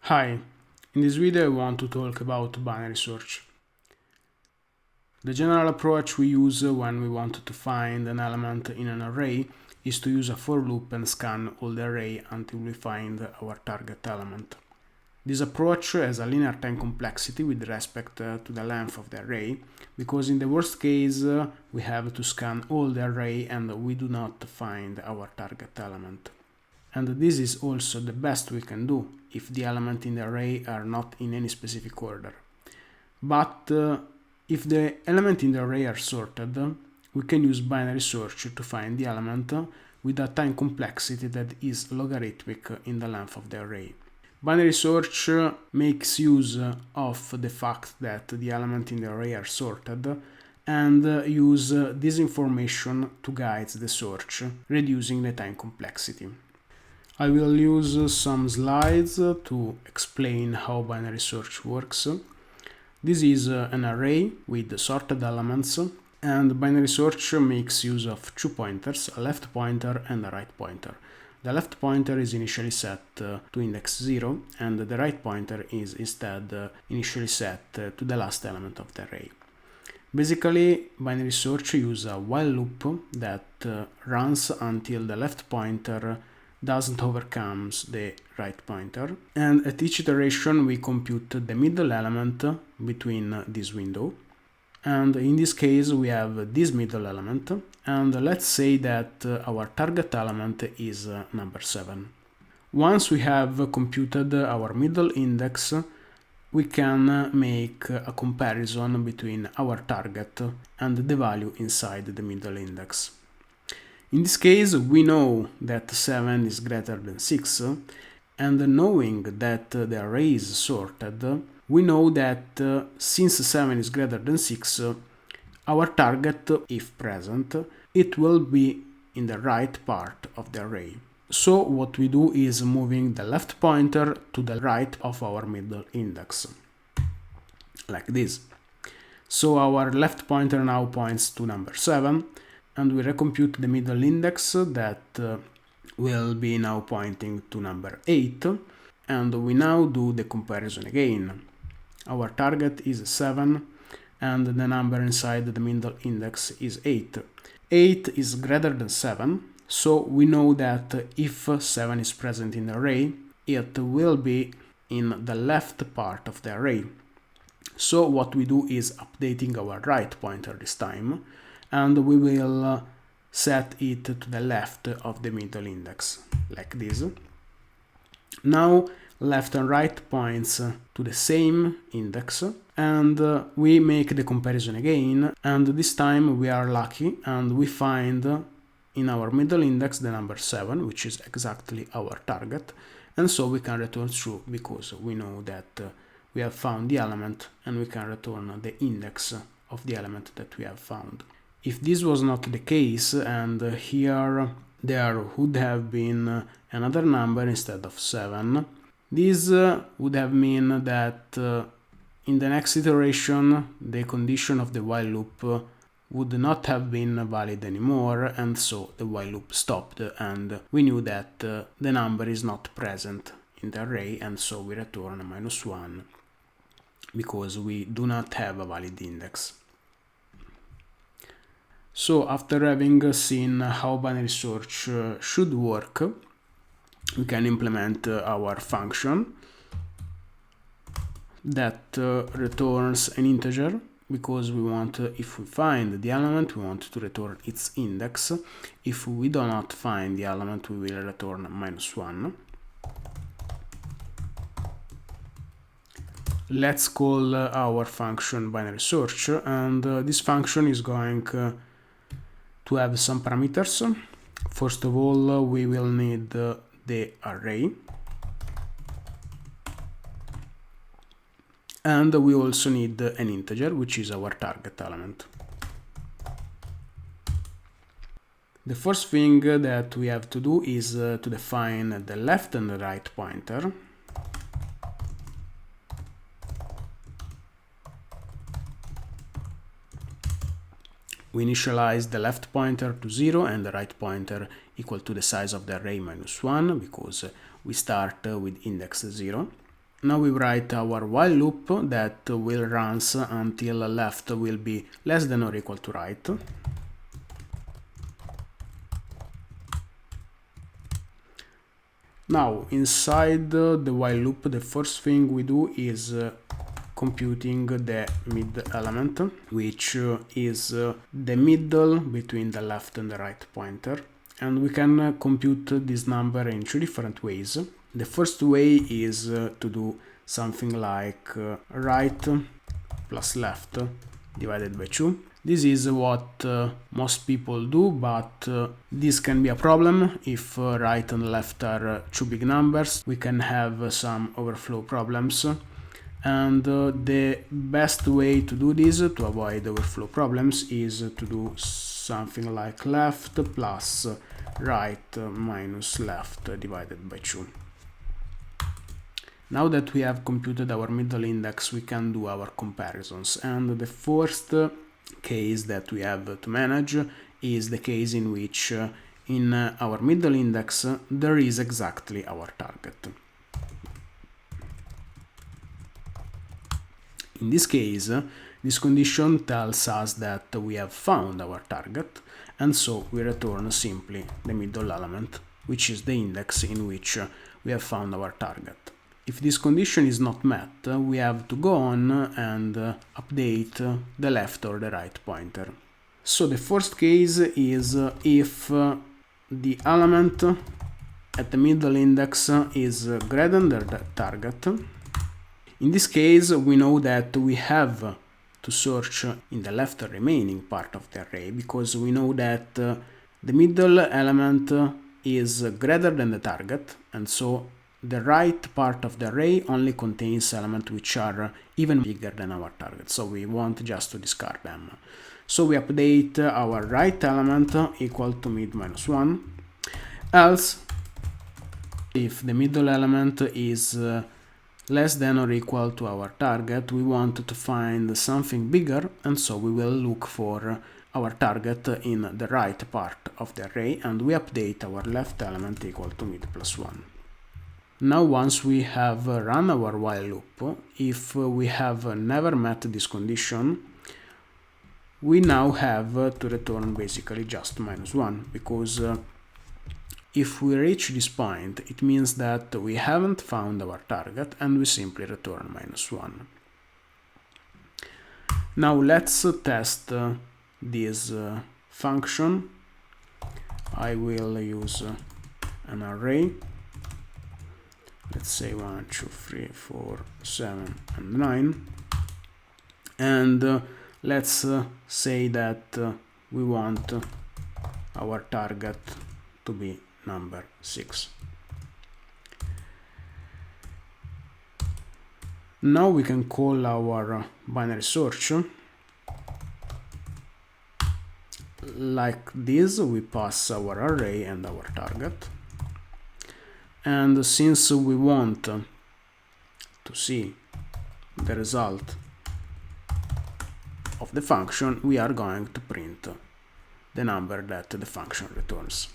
Hi, in this video I want to talk about binary search. The general approach we use when we want to find an element in an array is to use a for loop and scan all the array until we find our target element. This approach has a linear time complexity with respect to the length of the array, because in the worst case we have to scan all the array and we do not find our target element. And this is also the best we can do if the elements in the array are not in any specific order. But if the elements in the array are sorted, we can use binary search to find the element with a time complexity that is logarithmic in the length of the array. Binary search makes use of the fact that the elements in the array are sorted and use this information to guide the search, reducing the time complexity. I will use some slides to explain how binary search works. This is an array with sorted elements, and binary search makes use of two pointers, a left pointer and a right pointer. The left pointer is initially set to index 0, and the right pointer is instead initially set to the last element of the array. Basically, binary search uses a while loop that runs until the left pointer doesn't overcome the right pointer, and at each iteration we compute the middle element between this window, and in this case we have this middle element, and let's say that our target element is number 7. Once we have computed our middle index, we can make a comparison between our target and the value inside the middle index. In this case, we know that 7 is greater than 6, and knowing that the array is sorted, we know that since 7 is greater than 6, our target, if present, it will be in the right part of the array. So what we do is moving the left pointer to the right of our middle index, like this. So our left pointer now points to number 7, and we recompute the middle index that will be now pointing to number 8, and we now do the comparison again. Our target is 7 and the number inside the middle index is 8. 8 is greater than 7, so we know that if 7 is present in the array, it will be in the left part of the array. So what we do is updating our right pointer this time, and we will set it to the left of the middle index, like this. Now left and right points to the same index, and we make the comparison again, and this time we are lucky and we find in our middle index the number 7, which is exactly our target, and so we can return true because we know that we have found the element, and we can return the index of the element that we have found. If this was not the case, and here there would have been another number instead of 7, this would have mean that in the next iteration the condition of the while loop would not have been valid anymore, and so the while loop stopped, and we knew that the number is not present in the array, and so we return -1 because we do not have a valid index. So after having seen how binary search should work, we can implement our function that returns an integer, because we want, if we find the element, we want to return its index. If we do not find the element, we will return -1. Let's call our function binary search, and this function is going to have some parameters. First of all, we will need the array, and we also need an integer, which is our target element. The first thing that we have to do is to define the left and the right pointer. We initialize the left pointer to 0 and the right pointer equal to the size of the array -1, because we start with index 0. Now we write our while loop that will run until left will be less than or equal to right. Now, inside the while loop, the first thing we do is computing the mid element, which is the middle between the left and the right pointer. And we can compute this number in two different ways. The first way is to do something like right plus left divided by 2. This is what most people do, but this can be a problem if right and left are two big numbers. We can have some overflow problems. And the best way to do this, to avoid overflow problems, is to do something like left plus right minus left divided by 2. Now that we have computed our middle index, we can do our comparisons. And the first case that we have to manage is the case in which in our middle index there is exactly our target. In this case, this condition tells us that we have found our target, and so we return simply the middle element, which is the index in which we have found our target. If this condition is not met, we have to go on and update the left or the right pointer. So the first case is if the element at the middle index is greater than the target. In this case, we know that we have to search in the left remaining part of the array, because we know that the middle element is greater than the target, and so the right part of the array only contains elements which are even bigger than our target, so we want just to discard them. So we update our right element equal to mid minus 1, else if the middle element is less than or equal to our target, we want to find something bigger, and so we will look for our target in the right part of the array, and we update our left element equal to mid plus 1. Now, once we have run our while loop, if we have never met this condition, we now have to return basically just minus 1, because if we reach this point, it means that we haven't found our target, and we simply return minus 1. Now let's test this function. I will use an array. Let's say 1, 2, 3, 4, 7, and 9. And let's say that we want our target to be number 6. Now we can call our binary search. Like this, we pass our array and our target. And since we want to see the result of the function, we are going to print the number that the function returns.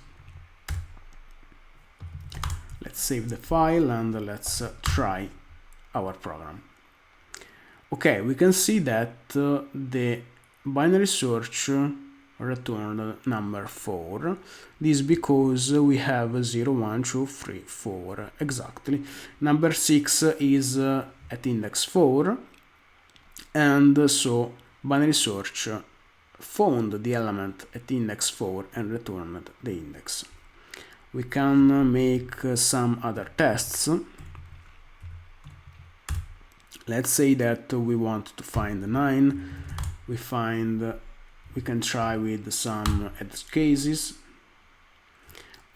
Let's save the file and let's try our program. Okay, we can see that the binary search returned number 4. This because we have 0, 1, 2, 3, 4 exactly. Number 6 is at index 4, and so binary search found the element at index 4 and returned the index. We can make some other tests. Let's say that we want to find 9. We can try with some edge cases.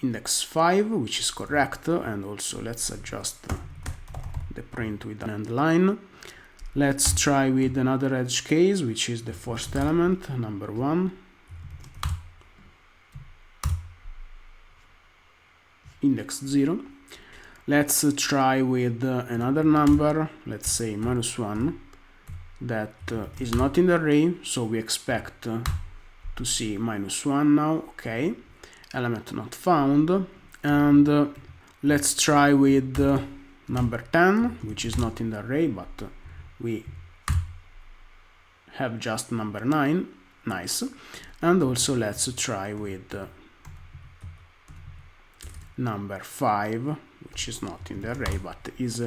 Index 5, which is correct, and also let's adjust the print with an end line. Let's try with another edge case, which is the first element, number 1. Index 0. Let's try with another number, let's say minus 1, that is not in the array, so we expect to see minus 1 now. Okay, element not found. And let's try with number 10, which is not in the array, but we have just number 9. Nice. And also let's try with number 5, which is not in the array, but is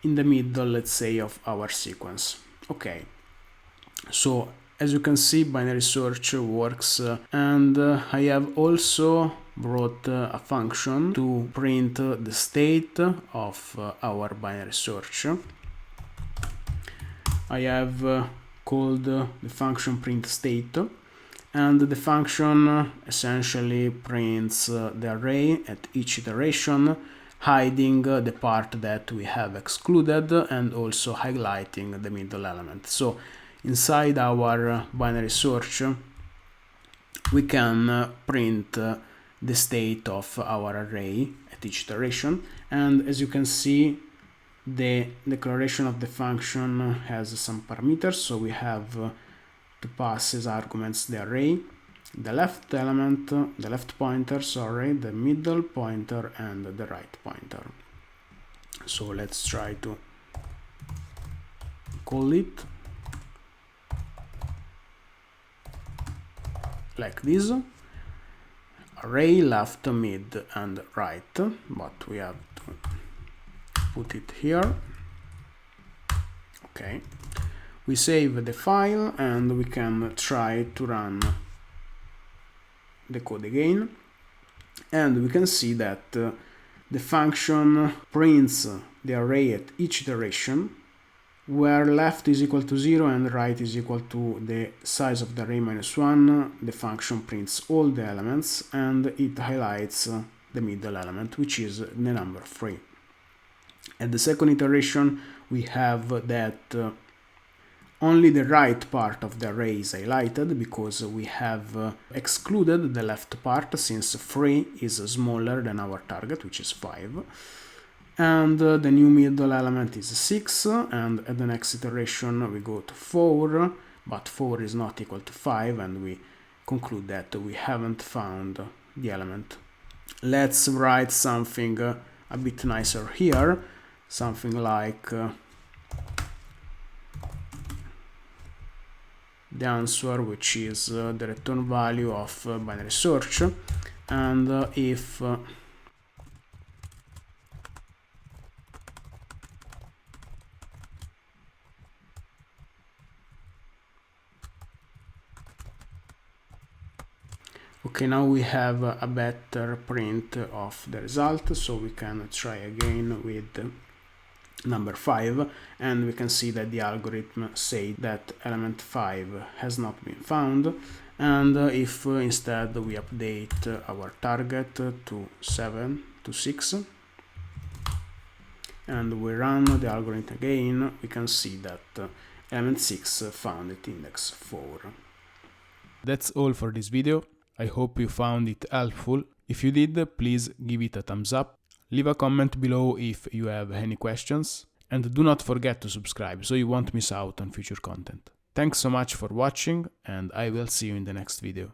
in the middle, let's say, of our sequence. Okay, so as you can see, binary search works, and I have also brought a function to print the state of our binary search. I have called the function print state, and the function essentially prints the array at each iteration, hiding the part that we have excluded and also highlighting the middle element. So inside our binary search, we can print the state of our array at each iteration, and as you can see, the declaration of the function has some parameters. So we have to pass as arguments the array, the left element, the left pointer, sorry, the middle pointer, and the right pointer. So let's try to call it like this: array, left, mid, and right, but we have to put it here. Okay, we save the file and we can try to run the code again, and we can see that the function prints the array at each iteration, where left is equal to 0 and right is equal to the size of the array -1. The function prints all the elements and it highlights the middle element, which is the number 3. At the second iteration, we have that only the right part of the array is highlighted because we have excluded the left part, since 3 is smaller than our target, which is 5. And the new middle element is 6, and at the next iteration we go to 4, but 4 is not equal to 5, and we conclude that we haven't found the element. Let's write something a bit nicer here, something like the answer, which is the return value of binary search, and if okay, now we have a better print of the result, so we can try again with number 5, and we can see that the algorithm said that element 5 has not been found, and if instead we update our target to 7 to 6 and we run the algorithm again, we can see that element 6 found at index 4. That's all for this video. I hope you found it helpful. If you did, please give it a thumbs up. Leave a comment below if you have any questions, and do not forget to subscribe so you won't miss out on future content. Thanks so much for watching, and I will see you in the next video.